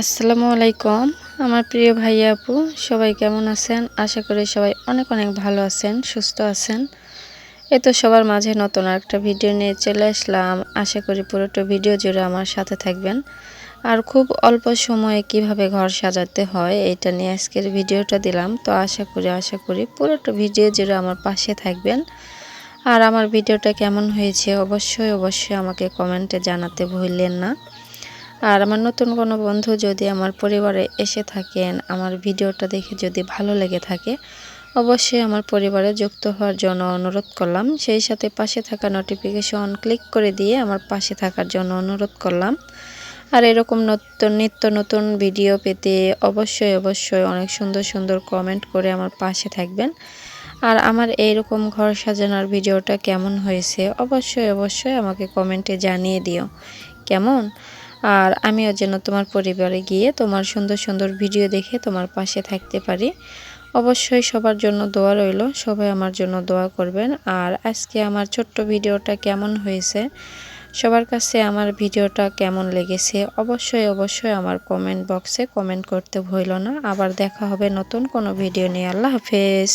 আসসালামু আলাইকুম আমার প্রিয় ভাইয়া আপু সবাই কেমন আছেন? আশা করি সবাই অনেক অনেক ভালো আছেন, সুস্থ আছেন। এই তো সবার মাঝে নতুন আরেকটা ভিডিও নিয়ে চলে আসলাম। আশা করি পুরোটা ভিডিও জুড়ে আমার সাথে থাকবেন। আর খুব অল্প সময়ে কিভাবে ঘর সাজাতে হয় এটা নিয়ে আজকের ভিডিওটা দিলাম। তো আশা করি পুরোটা ভিডিও জুড়ে আমার পাশে থাকবেন। আর আমার ভিডিওটা কেমন হয়েছে অবশ্যই আমাকে কমেন্টে জানাতে ভুলবেন না। আর আমার নতুন কোনো বন্ধু যদি আমার পরিবারে এসে থাকেন, আমার ভিডিওটা দেখে যদি ভালো লেগে থাকে, অবশ্যই আমার পরিবারে যুক্ত হওয়ার জন্য অনুরোধ করলাম। সেই সাথে পাশে থাকা নোটিফিকেশন ক্লিক করে দিয়ে আমার পাশে থাকার জন্য অনুরোধ করলাম। আর এরকম নিত্য নতুন ভিডিও পেতে অবশ্যই অনেক সুন্দর সুন্দর কমেন্ট করে আমার পাশে থাকবেন। আর আমার এইরকম ঘর সাজানোর ভিডিওটা কেমন হয়েছে অবশ্যই আমাকে কমেন্টে জানিয়ে দিও কেমন। আর আমিও যেন তোমার পরিবারে গিয়ে তোমার সুন্দর সুন্দর ভিডিও দেখে তোমার পাশে থাকতে পারি। অবশ্যই সবার জন্য দোয়া রইল, সবাই আমার জন্য দোয়া করবেন। আর আজকে আমার ছোট্ট ভিডিওটা কেমন হয়েছে, সবার কাছে আমার ভিডিওটা কেমন লেগেছে অবশ্যই আমার কমেন্ট বক্সে কমেন্ট করতে ভুলো না। আবার দেখা হবে নতুন কোনো ভিডিও নিয়ে। আল্লাহ হাফেজ।